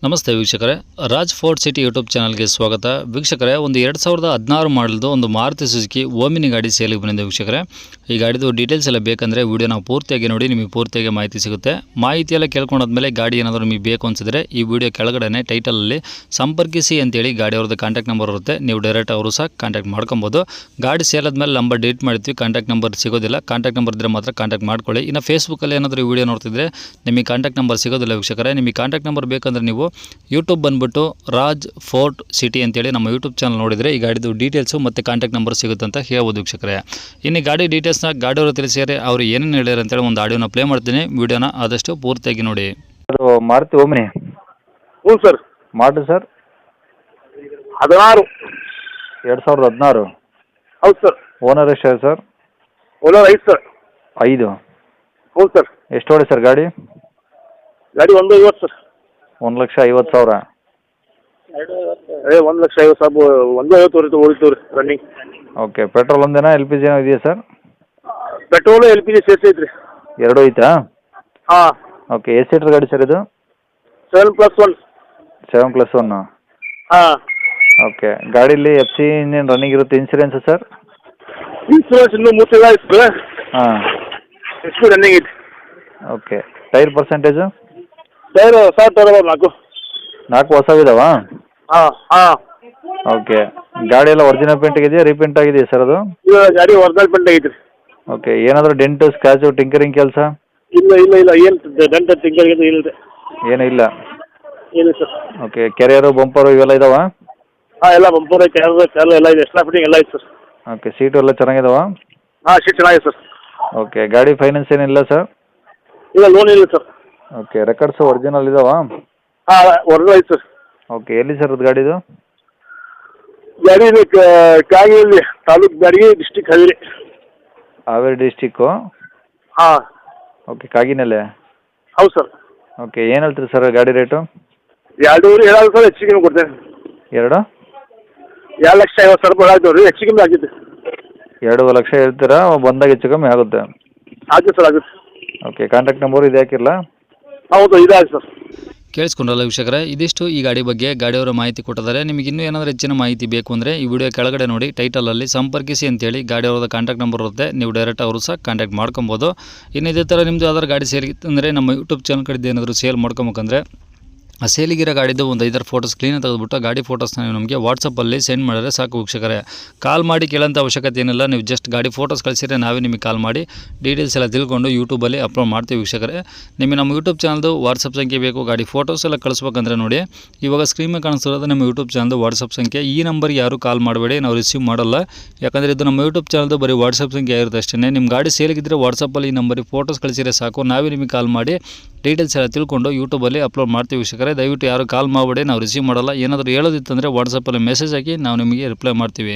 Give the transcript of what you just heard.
ನಮಸ್ತೆ ವೀಕ್ಷಕರೇ, Raj fort city YouTube ಚಾನಲ್ಗೆ ಸ್ವಾಗತ. ವೀಕ್ಷಕರೇ, ಒಂದು 2016 ಮಾಡಲ್ದು ಒಂದು ಮಾರುತಿ ಸುಜುಕಿ ಓಮಿನಿ ಗಾಡಿ ಸೇಲಿಗೆ ಬಂದಿದೆ. ವೀಕ್ಷಕರೇ, ಈ ಗಾಡಿದು ಡೀಟೇಲ್ಸ್ ಎಲ್ಲ ಬೇಕಂದರೆ ವಿಡಿಯೋನ ಪೂರ್ತಿಯಾಗಿ ನೋಡಿ, ನಿಮಗೆ ಪೂರ್ತಿಯಾಗಿ ಮಾಹಿತಿ ಸಿಗುತ್ತೆ. ಮಾಹಿತಿ ಎಲ್ಲ ಕೇಳ್ಕೊಂಡಾದ್ಮೇಲೆ ಗಾಡಿ ಏನಾದರೂ ನಿಮಗೆ ಬೇಕು ಅನಿಸಿದ್ರೆ ಈ ವಿಡಿಯೋ ಕೆಳಗಡೆ ಟೈಟಲಲ್ಲಿ ಸಂಪರ್ಕಿಸಿ ಅಂತೇಳಿ ಗಾಡಿ ಅವ್ರದ್ದು ಕಾಂಟ್ಯಾಕ್ಟ್ ನಂಬರ್ ಇರುತ್ತೆ. ನೀವು ಡೈರೆಕ್ಟ್ ಅವರು ಸಹ ಕಾಂಟ್ಯಾಕ್ಟ್ ಮಾಡ್ಕೊಬೋದು. ಗಾಡಿ ಸೇಲ್ ಆದಮೇಲೆ ನಂಬರ್ ಡಿಲೀಟ್ ಮಾಡ್ತೀವಿ, ಕಾಂಟ್ಯಾಕ್ಟ್ ನಂಬರ್ ಸಿಗೋದಿಲ್ಲ. ಕಾಂಟ್ಯಾಕ್ಟ್ ನಂಬರ್ ಇದ್ದರೆ ಮಾತ್ರ ಕಾಂಟ್ಯಾಕ್ಟ್ ಮಾಡ್ಕೊಳ್ಳಿ. ಇನ್ನು ಫೇಸ್ಬುಕ್ಕಲ್ಲಿ ಏನಾದರೂ ಈ ವಿಡಿಯೋ ನೋಡ್ತಿದ್ರೆ ನಿಮಗೆ ಕಾಂಟ್ಯಾಕ್ಟ್ ನಂಬರ್ ಸಿಗೋದಿಲ್ಲ. ವೀಕ್ಷಕರೇ, ನಿಮಗೆ ಕಾಂಟ್ಯಾಕ್ಟ್ ನಂಬರ್ ಬೇಕಂದ್ರೆ ನೀವು ಯೂಟ್ಯೂಬ್ ಬಂದುಬಿಟ್ಟು ರಾಜ್ ಫೋರ್ಟ್ ಸಿಟಿ ಅಂತೇಳಿ ನಮ್ಮ ಯೂಟ್ಯೂಬ್ ಚಾನಲ್ ನೋಡಿದರೆ ಈ ಗಾಡಿದು ಡೀಟೇಲ್ಸು ಮತ್ತು ಕಾಂಟ್ಯಾಕ್ಟ್ ನಂಬರ್ ಸಿಗುತ್ತೆ ಅಂತ ಹೇಳ್ಬೋದು. ವೀಕ್ಷಕರೇ, ಇನ್ನು ಗಾಡಿ ಡೀಟೇಲ್ಸ್ನ ಗಾಡಿಯವರು ತಿಳಿಸಿದರೆ ಅವರು ಏನೇನು ಹೇಳ್ಯಾರ ಅಂತೇಳಿ ಒಂದು ಆಡಿಯೋನ ಪ್ಲೇ ಮಾಡ್ತೀನಿ. ವಿಡಿಯೋನ ಆದಷ್ಟು ಪೂರ್ತಿಯಾಗಿ ನೋಡಿ. ಅದು ಮಾರುತಿ ಓಮಿನಿ. ಹ್ಞೂ ಸರ್. Model sir 16. 2016. ಹೌದು ಸರ್. ಓನರ್ ಎಷ್ಟು ಸರ್? Owner 5 sir. 5. ಹೌದು ಸರ್. ಎಷ್ಟು ಹೊಡೆ ಸರ್ ಗಾಡಿ? ಗಾಡಿ 150 ಸರ್. 1,50,000. 1,50,000 150 ಉಳಿತು ರೀ ರನ್ನಿಂಗ್. ಓಕೆ. ಪೆಟ್ರೋಲ್ ಒಂದೇನಾ ಎಲ್ ಪಿ ಜಿ ಏನೋ ಇದೆಯಾ ಸರ್? Petrol LPG ಸೇರಿಸೈತ್ರಿ. ಎರಡು ಐತಾ? ಹಾಂ. ಓಕೆ. ಎಷ್ಟು ಸೀಟ್ರ್ ಗಾಡಿ ಸರ್ ಇದು? 7+1. 7+1. ಹಾಂ. ಓಕೆ. ಗಾಡೀಲಿ FC ಇನ್ನೇನು ರನ್ನಿಂಗ್ ಇರುತ್ತೆ? Insurance sir? ಇನ್ಸೂರೆನ್ಸ್ ಇನ್ನೂ 3 ತಿಂಗಳು ಆಯ್ತು. ಹಾಂ. ಎಷ್ಟು ರನ್ನಿಂಗ್ ಐತಿ? ಓಕೆ. Tyre percentage? ಟೈರ್ 4 4 ಹೊಸವಿದಾವಾ? ಹಾಂ ಹಾಂ. ಓಕೆ. ಗಾಡಿ ಎಲ್ಲ ಒರಿಜಿನಲ್ ಪೇಂಟ್ ಇದೆಯಾ, ರೀಪೇಂಟ್ ಆಗಿದೆಯಾ ಸರ್ ಅದು? ಈಗ ಗಾಡಿ ಒರಿಜಿನಲ್ ಪೇಂಟ್ ಐತ್ರಿ. ಓಕೆ. ಏನಾದರೂ ಡೆಂಟು ಸ್ಕ್ರಾಚು ಟಿಂಕರಿಂಗ್ ಕೆಲಸ? ಇಲ್ಲ ಏನು ದಂಟ ತಿಂಗಳು ಇಲ್ಲ ರೀ. ಏನೂ ಇಲ್ಲ? ಇಲ್ಲ ಸರ್. ಓಕೆ. ಕೆರಿಯರು ಬಂಪರು ಇವೆಲ್ಲ ಇದಾವಾ? ಹಾಂ, ಎಲ್ಲ ಬಂಪರ್ ಕ್ಯಾಲ್ ಎಲ್ಲ ಇದೆ. ಎಕ್ಸ್ಟ್ರಾ ಫಿಟ್ಟಿಂಗ್ ಎಲ್ಲ ಐತೆ ಸರ್. ಓಕೆ. ಸೀಟು ಎಲ್ಲ ಚೆನ್ನಾಗಿದಾವಾ? ಹಾಂ, ಸೀಟ್ ಚೆನ್ನಾಗಿದೆ ಸರ್. ಓಕೆ. ಗಾಡಿ ಫೈನಾನ್ಸ್ ಏನಿಲ್ಲ ಸರ್? ಇಲ್ಲ, ಲೋನ್ ಇಲ್ಲ ಸರ್. ಓಕೆ. ರೆಕಾರ್ಡ್ಸು ಒರಿಜಿನಲ್ ಇದಾವಾ? ಹಾಂ, ಒರಿಜಿನಲ್ ಐತೆ ಸರ್. ಓಕೆ. ಎಲ್ಲಿ ಸರ್ ಅದು ಗಾಡಿದು? ಗಾಡಿ ಇದು ಕಾಗಿನಲ್ಲಿ ತಾಲೂಕು ಬ್ಯಾಡಗಿ, ಡಿಸ್ಟಿಕ್ ಹಾವೇರಿ. ಹಾವೇರಿ ಡಿಸ್ಟಿಕ್ಕು? ಹಾಂ. ಓಕೆ. ಕಾಗಿನಲ್ಲೇ? ಹೌದು ಸರ್. ಓಕೆ. ಏನು ಹೇಳ್ತೀರಿ ಸರ್ ಗಾಡಿ ರೇಟು? 2 ಹೇಳಲ್ಲ ಸರ್, ಹೆಚ್ಚು ಕಮ್ಮಿ ಕೊಡ್ತೇನೆ. 2? 2,50,000 ರೂಪಾಯಿ ಆಗ್ತದೆ ರೀ, ಹೆಚ್ಚು ಕಮ್ಮಿ ಆಗ್ತೈತೆ. 2 ಲಕ್ಷ ಹೇಳ್ತೀರಾ? ಬಂದಾಗ ಹೆಚ್ಚು ಕಮ್ಮಿ ಆಗುತ್ತೆ? ಆಗುತ್ತೆ ಸರ್, ಆಗುತ್ತೆ. ಓಕೆ. ಕಾಂಟ್ಯಾಕ್ಟ್ ನಂಬರು ಇದು ಹಾಕಿರಲ್ಲ? ಹೌದು, ಇದಾಗಿದೆ ಸರ್. ಕೇಳಿಸ್ಕೊಂಡ್ರಲ್ಲ ವೀಕ್ಷಕರೇ, ಇದಿಷ್ಟು ಈ ಗಾಡಿ ಬಗ್ಗೆ ಗಾಡಿಯವರ ಮಾಹಿತಿ ಕೊಟ್ಟಿದ್ದಾರೆ. ನಿಮಗೆ ಇನ್ನೂ ಏನಾದರೂ ಹೆಚ್ಚಿನ ಮಾಹಿತಿ ಬೇಕು ಅಂದರೆ ಈ ವಿಡಿಯೋ ಕೆಳಗಡೆ ನೋಡಿ, ಟೈಟಲಲ್ಲಿ ಸಂಪರ್ಕಿಸಿ ಅಂತೇಳಿ ಗಾಡಿಯವರದ ಕಾಂಟ್ಯಾಕ್ಟ್ ನಂಬರ್ ಇರುತ್ತೆ. ನೀವು ಡೈರೆಕ್ಟ್ ಅವರು ಸಹ ಕಾಂಟ್ಯಾಕ್ಟ್ ಮಾಡ್ಕೊಬೋದು. ಇನ್ನು ಇದೇ ಥರ ನಿಮ್ಮದು ಯಾವ್ದಾದ್ರು ಗಾಡಿ ಸೇಲಿಗಿತ್ತಂದರೆ ನಮ್ಮ ಯೂಟ್ಯೂಬ್ ಚಾನಲ್ ಕಡೆದು ಏನಾದರೂ ಸೇಲ್ ಮಾಡ್ಕೊಬೇಕಂದ್ರೆ ಆ ಸೇಲಿಗಿರೋ ಗಾಡಿದು ಒಂದು 5 ಫೋಟೋಸ್ ಕ್ಲೀನಾಗಿ ತೆಗೆದುಬಿಟ್ಟು ಗಾಡಿ ಫೋಟೋಸ್ನ ನಮಗೆ ವಾಟ್ಸಪ್ಪಲ್ಲಿ ಸೆಂಡ್ ಮಾಡಿದ್ರೆ ಸಾಕು ವೀಕ್ಷಕರೇ. ಕಾಲ್ ಮಾಡಿ ಕೇಳೋಂಥ ಅವಶ್ಯಕತೆ ಏನಿಲ್ಲ. ನೀವು ಜಸ್ಟ್ ಗಾಡಿ ಫೋಟೋಸ್ ಕಳಿಸಿದ್ರೆ ನಾವೇ ನಿಮಗೆ ಕಾಲ್ ಮಾಡಿ ಡೀಟೇಲ್ಸ್ ಎಲ್ಲ ತಿಳ್ಕೊಂಡು ಯೂಟ್ಯೂಬಲ್ಲಿ ಅಪ್ಲೋಡ್ ಮಾಡ್ತೀವಿ ವೀಕ್ಷಕರೇ. ನಿಮಗೆ ನಮ್ಮ ಯೂಟ್ಯೂಬ್ ಚಾನಲ್ದು ವಾಟ್ಸಪ್ ಸಂಖ್ಯೆ ಬೇಕು, ಗಾಡಿ ಫೋಟೋಸ್ ಎಲ್ಲ ಕಳಿಸ್ಬೇಕಂದ್ರೆ ನೋಡಿ, ಇವಾಗ ಸ್ಕ್ರೀನ್ ಮೇಲೆ ಕಾಣಿಸ್ತಿರೋದು ನಮ್ಮ ಯೂಟ್ಯೂಬ್ ಚಾನಲ್ದು ವಾಟ್ಸಪ್ ಸಂಖ್ಯೆ. ಈ ನಂಬರ್ಗೆ ಯಾರು ಕಾಲ್ ಮಾಡಬೇಡಿ, ನಾವು ರಿಸೀವ್ ಮಾಡಲ್ಲ. ಯಾಕಂದರೆ ಇದು ನಮ್ಮ ಯೂಟ್ಯೂಬ್ ಚಾನಲ್ದು ಬರೀ ವಾಟ್ಸಪ್ ಸಂಖ್ಯೆ ಇರುತ್ತೆ ಅಷ್ಟೇ. ನಿಮ್ಮ ಗಾಡಿ ಸೇಲಿಗಿದ್ದರೆ ವಾಟ್ಸಪ್ಪಲ್ಲಿ ಈ ನಂಬರಿಗೆ ಫೋಟೋಸ್ ಕಳಿಸಿದ್ರೆ ಸಾಕು, ನಾವೇ ನಿಮಗೆ ಕಾಲ್ ಮಾಡಿ ಡೀಟೇಲ್ಸ್ ಎಲ್ಲ ತಿಳ್ಕೊಂಡು ಯೂಟ್ಯೂಬಲ್ಲಿ ಅಪ್ಲೋಡ್ ಮಾಡ್ತೀವಿ ವೀಕ್ಷಕರೇ. ದಯವಿಟ್ಟು ಯಾರು ಕಾಲ್ ಮಾಡಬೇಡಿ, ನಾವು ರಿಸೀವ್ ಮಾಡಲ್ಲ. ಏನಾದರೂ ಹೇಳೋದಿತ್ತಂದರೆ ವಾಟ್ಸಪ್ಪಲ್ಲಿ ಮೆಸೇಜ್ ಹಾಕಿ ನಾವು ನಿಮಗೆ ರಿಪ್ಲೈ ಮಾಡ್ತೀವಿ.